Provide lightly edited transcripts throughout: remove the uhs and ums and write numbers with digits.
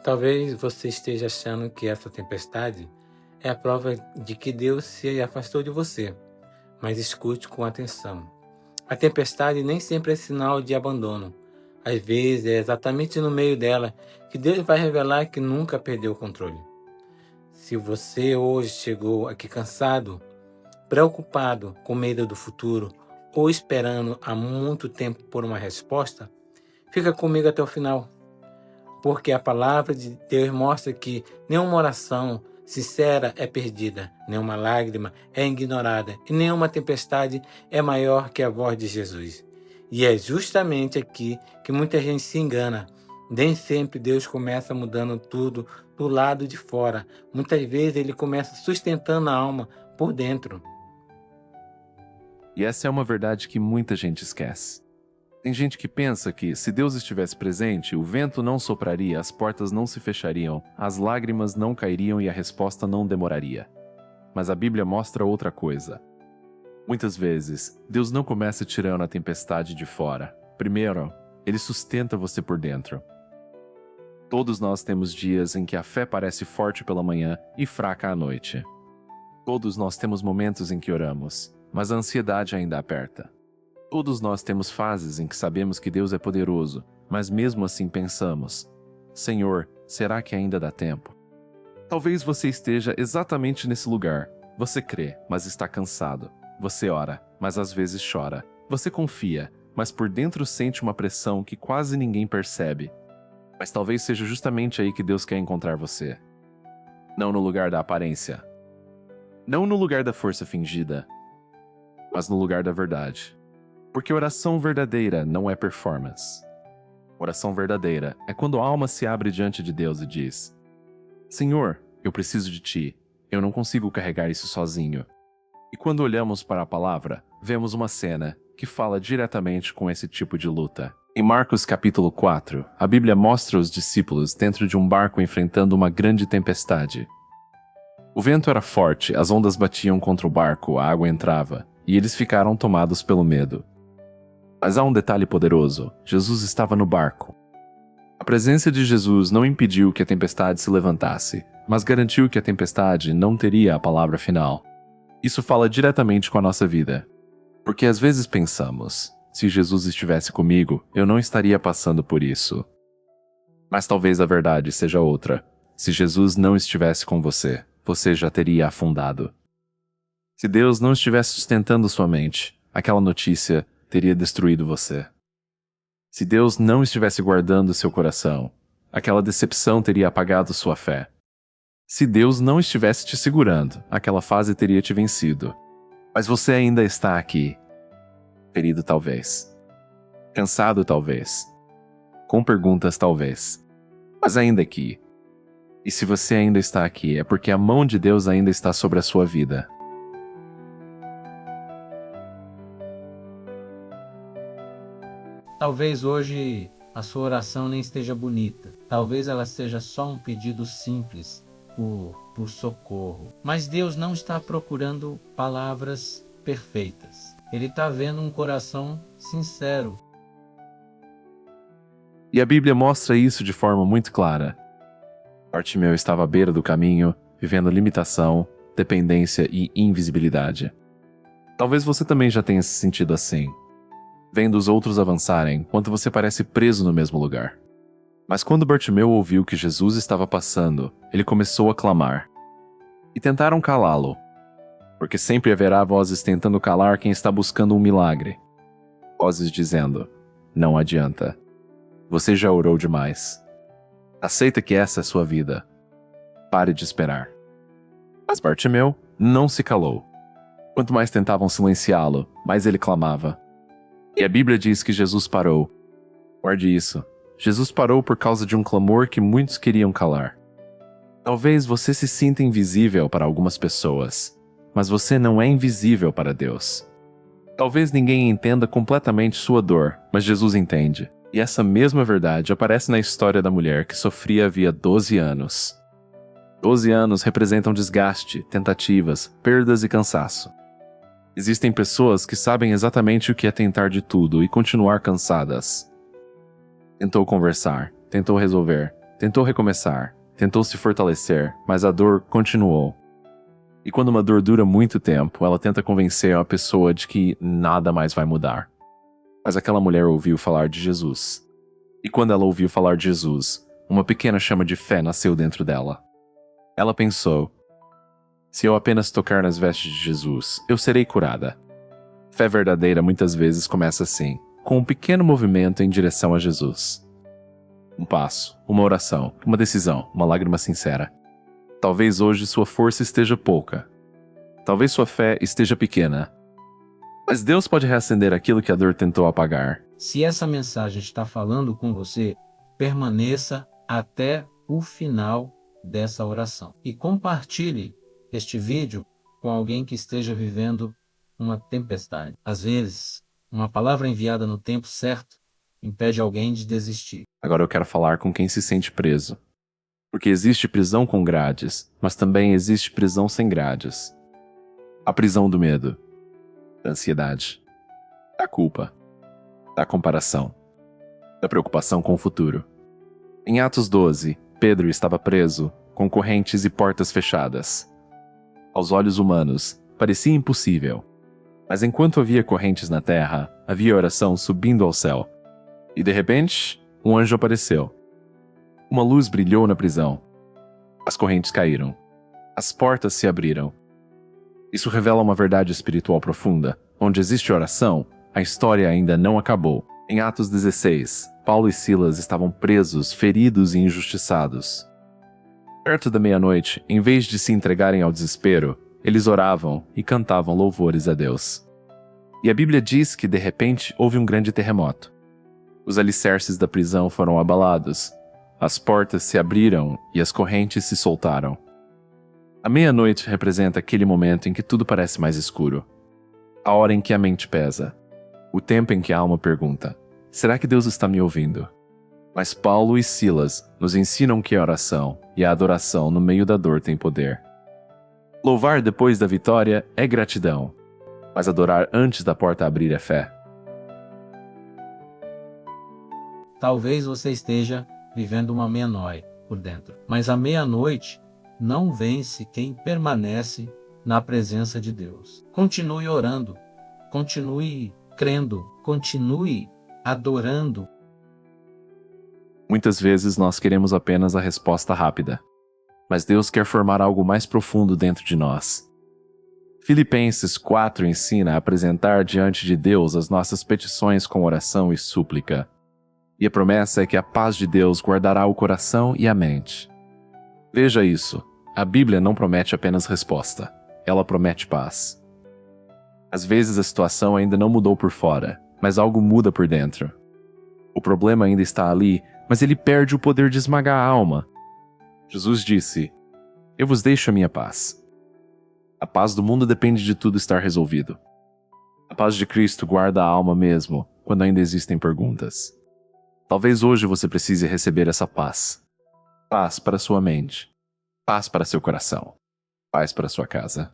Talvez você esteja achando que essa tempestade é a prova de que Deus se afastou de você, mas escute com atenção. A tempestade nem sempre é sinal de abandono. Às vezes é exatamente no meio dela que Deus vai revelar que nunca perdeu o controle. Se você hoje chegou aqui cansado, preocupado, com medo do futuro ou esperando há muito tempo por uma resposta, fica comigo até o final. Porque a palavra de Deus mostra que nenhuma oração sincera é perdida, nenhuma lágrima é ignorada e nenhuma tempestade é maior que a voz de Jesus. E é justamente aqui que muita gente se engana. Nem sempre Deus começa mudando tudo do lado de fora. Muitas vezes Ele começa sustentando a alma por dentro. E essa é uma verdade que muita gente esquece. Tem gente que pensa que, se Deus estivesse presente, o vento não sopraria, as portas não se fechariam, as lágrimas não cairiam e a resposta não demoraria. Mas a Bíblia mostra outra coisa. Muitas vezes, Deus não começa tirando a tempestade de fora. Primeiro, Ele sustenta você por dentro. Todos nós temos dias em que a fé parece forte pela manhã e fraca à noite. Todos nós temos momentos em que oramos, mas a ansiedade ainda aperta. Todos nós temos fases em que sabemos que Deus é poderoso, mas mesmo assim pensamos: Senhor, será que ainda dá tempo? Talvez você esteja exatamente nesse lugar. Você crê, mas está cansado. Você ora, mas às vezes chora. Você confia, mas por dentro sente uma pressão que quase ninguém percebe. Mas talvez seja justamente aí que Deus quer encontrar você. Não no lugar da aparência. Não no lugar da força fingida, mas no lugar da verdade. Porque oração verdadeira não é performance. Oração verdadeira é quando a alma se abre diante de Deus e diz: Senhor, eu preciso de Ti. Eu não consigo carregar isso sozinho. E quando olhamos para a palavra, vemos uma cena que fala diretamente com esse tipo de luta. Em Marcos capítulo 4, a Bíblia mostra os discípulos dentro de um barco enfrentando uma grande tempestade. O vento era forte, as ondas batiam contra o barco, a água entrava, e eles ficaram tomados pelo medo. Mas há um detalhe poderoso: Jesus estava no barco. A presença de Jesus não impediu que a tempestade se levantasse, mas garantiu que a tempestade não teria a palavra final. Isso fala diretamente com a nossa vida. Porque às vezes pensamos: se Jesus estivesse comigo, eu não estaria passando por isso. Mas talvez a verdade seja outra. Se Jesus não estivesse com você, você já teria afundado. Se Deus não estivesse sustentando sua mente, aquela notícia teria destruído você. Se Deus não estivesse guardando seu coração, aquela decepção teria apagado sua fé. Se Deus não estivesse te segurando, aquela fase teria te vencido. Mas você ainda está aqui. Ferido talvez. Cansado talvez. Com perguntas talvez. Mas ainda aqui. E se você ainda está aqui, é porque a mão de Deus ainda está sobre a sua vida. Talvez hoje a sua oração nem esteja bonita. Talvez ela seja só um pedido simples por socorro. Mas Deus não está procurando palavras perfeitas. Ele está vendo um coração sincero. E a Bíblia mostra isso de forma muito clara. Bartimeu estava à beira do caminho, vivendo limitação, dependência e invisibilidade. Talvez você também já tenha se sentido assim, vendo os outros avançarem, enquanto você parece preso no mesmo lugar. Mas quando Bartimeu ouviu que Jesus estava passando, ele começou a clamar. E tentaram calá-lo, porque sempre haverá vozes tentando calar quem está buscando um milagre. Vozes dizendo: não adianta. Você já orou demais. Aceita que essa é sua vida. Pare de esperar. Mas Bartimeu não se calou. Quanto mais tentavam silenciá-lo, mais ele clamava. E a Bíblia diz que Jesus parou. Guarde isso. Jesus parou por causa de um clamor que muitos queriam calar. Talvez você se sinta invisível para algumas pessoas, mas você não é invisível para Deus. Talvez ninguém entenda completamente sua dor, mas Jesus entende. E essa mesma verdade aparece na história da mulher que sofria havia 12 anos. 12 anos representam desgaste, tentativas, perdas e cansaço. Existem pessoas que sabem exatamente o que é tentar de tudo e continuar cansadas. Tentou conversar, tentou resolver, tentou recomeçar, tentou se fortalecer, mas a dor continuou. E quando uma dor dura muito tempo, ela tenta convencer a pessoa de que nada mais vai mudar. Mas aquela mulher ouviu falar de Jesus. E quando ela ouviu falar de Jesus, uma pequena chama de fé nasceu dentro dela. Ela pensou: se eu apenas tocar nas vestes de Jesus, eu serei curada. Fé verdadeira muitas vezes começa assim, com um pequeno movimento em direção a Jesus. Um passo, uma oração, uma decisão, uma lágrima sincera. Talvez hoje sua força esteja pouca. Talvez sua fé esteja pequena. Mas Deus pode reacender aquilo que a dor tentou apagar. Se essa mensagem está falando com você, permaneça até o final dessa oração e compartilhe este vídeo com alguém que esteja vivendo uma tempestade. Às vezes, uma palavra enviada no tempo certo impede alguém de desistir. Agora eu quero falar com quem se sente preso. Porque existe prisão com grades, mas também existe prisão sem grades. A prisão do medo, da ansiedade, da culpa, da comparação, da preocupação com o futuro. Em Atos 12, Pedro estava preso, com correntes e portas fechadas. Aos olhos humanos, parecia impossível. Mas enquanto havia correntes na terra, havia oração subindo ao céu. E de repente, um anjo apareceu. Uma luz brilhou na prisão. As correntes caíram. As portas se abriram. Isso revela uma verdade espiritual profunda. Onde existe oração, a história ainda não acabou. Em Atos 16, Paulo e Silas estavam presos, feridos e injustiçados. Perto da meia-noite, em vez de se entregarem ao desespero, eles oravam e cantavam louvores a Deus. E a Bíblia diz que, de repente, houve um grande terremoto. Os alicerces da prisão foram abalados, as portas se abriram e as correntes se soltaram. A meia-noite representa aquele momento em que tudo parece mais escuro. A hora em que a mente pesa. O tempo em que a alma pergunta: será que Deus está me ouvindo? Mas Paulo e Silas nos ensinam que a oração e a adoração no meio da dor têm poder. Louvar depois da vitória é gratidão, mas adorar antes da porta abrir é fé. Talvez você esteja vivendo uma meia-noite por dentro, mas a meia-noite não vence quem permanece na presença de Deus. Continue orando, continue crendo, continue adorando. Muitas vezes nós queremos apenas a resposta rápida, mas Deus quer formar algo mais profundo dentro de nós. Filipenses 4 ensina a apresentar diante de Deus as nossas petições com oração e súplica. E a promessa é que a paz de Deus guardará o coração e a mente. Veja isso, a Bíblia não promete apenas resposta, ela promete paz. Às vezes a situação ainda não mudou por fora, mas algo muda por dentro. O problema ainda está ali, mas ele perde o poder de esmagar a alma. Jesus disse: eu vos deixo a minha paz. A paz do mundo depende de tudo estar resolvido. A paz de Cristo guarda a alma mesmo, quando ainda existem perguntas. Talvez hoje você precise receber essa paz. Paz para sua mente. Paz para seu coração. Paz para sua casa.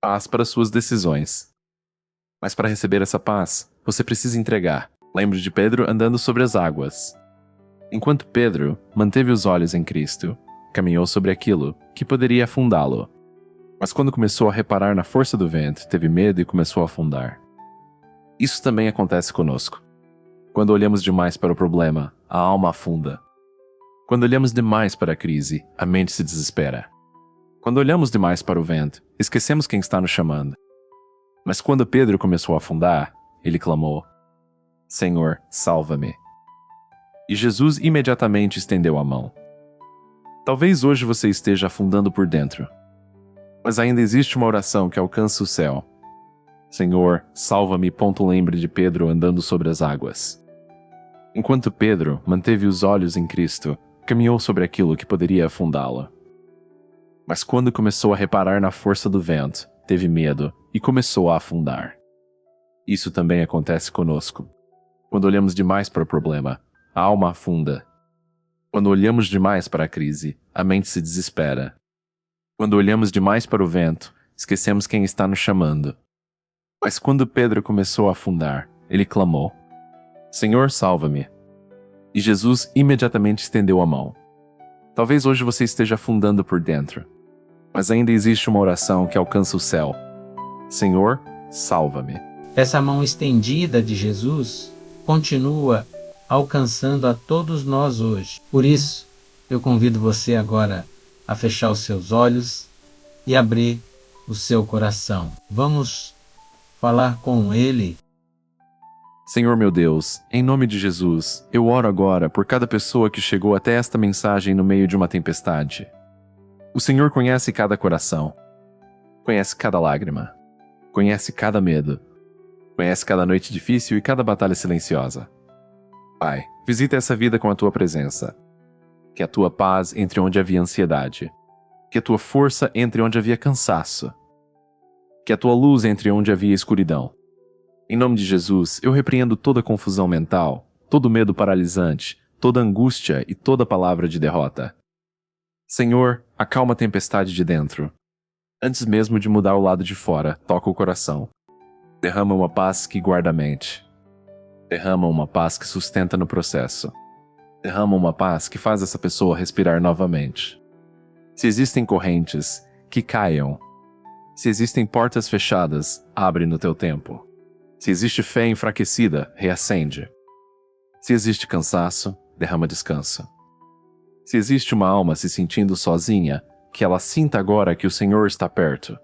Paz para suas decisões. Mas para receber essa paz, você precisa entregar. Lembre de Pedro andando sobre as águas. Enquanto Pedro manteve os olhos em Cristo, caminhou sobre aquilo que poderia afundá-lo. Mas quando começou a reparar na força do vento, teve medo e começou a afundar. Isso também acontece conosco. Quando olhamos demais para o problema, a alma afunda. Quando olhamos demais para a crise, a mente se desespera. Quando olhamos demais para o vento, esquecemos quem está nos chamando. Mas quando Pedro começou a afundar, ele clamou: Senhor, salva-me. E Jesus imediatamente estendeu a mão. Talvez hoje você esteja afundando por dentro. Mas ainda existe uma oração que alcança o céu. Senhor, salva-me. Lembre de Pedro andando sobre as águas. Enquanto Pedro manteve os olhos em Cristo, caminhou sobre aquilo que poderia afundá-lo. Mas quando começou a reparar na força do vento, teve medo e começou a afundar. Isso também acontece conosco. Quando olhamos demais para o problema, a alma afunda. Quando olhamos demais para a crise, a mente se desespera. Quando olhamos demais para o vento, esquecemos quem está nos chamando. Mas quando Pedro começou a afundar, ele clamou: Senhor, salva-me. E Jesus imediatamente estendeu a mão. Talvez hoje você esteja afundando por dentro, mas ainda existe uma oração que alcança o céu. Senhor, salva-me. Essa mão estendida de Jesus continua alcançando a todos nós hoje. Por isso, eu convido você agora a fechar os seus olhos e abrir o seu coração. Vamos falar com Ele. Senhor meu Deus, em nome de Jesus, eu oro agora por cada pessoa que chegou até esta mensagem no meio de uma tempestade. O Senhor conhece cada coração, conhece cada lágrima, conhece cada medo, conhece cada noite difícil e cada batalha silenciosa. Pai, visita essa vida com a Tua presença. Que a Tua paz entre onde havia ansiedade. Que a Tua força entre onde havia cansaço. Que a Tua luz entre onde havia escuridão. Em nome de Jesus, eu repreendo toda confusão mental, todo medo paralisante, toda angústia e toda palavra de derrota. Senhor, acalma a tempestade de dentro. Antes mesmo de mudar o lado de fora, toca o coração. Derrama uma paz que guarda a mente. Derrama uma paz que sustenta no processo. Derrama uma paz que faz essa pessoa respirar novamente. Se existem correntes, que caiam. Se existem portas fechadas, abre no teu tempo. Se existe fé enfraquecida, reacende. Se existe cansaço, derrama descanso. Se existe uma alma se sentindo sozinha, que ela sinta agora que o Senhor está perto.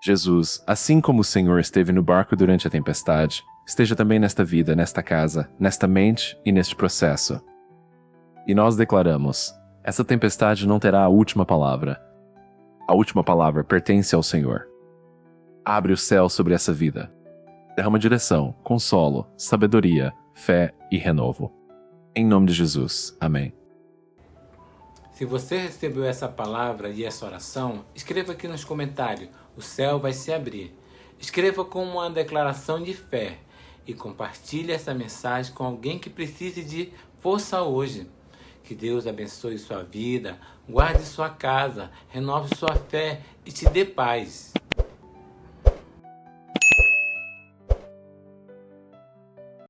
Jesus, assim como o Senhor esteve no barco durante a tempestade, esteja também nesta vida, nesta casa, nesta mente e neste processo. E nós declaramos, essa tempestade não terá a última palavra. A última palavra pertence ao Senhor. Abre o céu sobre essa vida. Derrama direção, consolo, sabedoria, fé e renovo. Em nome de Jesus. Amém. Se você recebeu essa palavra e essa oração, escreva aqui nos comentários. O céu vai se abrir. Escreva como uma declaração de fé e compartilhe essa mensagem com alguém que precise de força hoje. Que Deus abençoe sua vida, guarde sua casa, renove sua fé e te dê paz.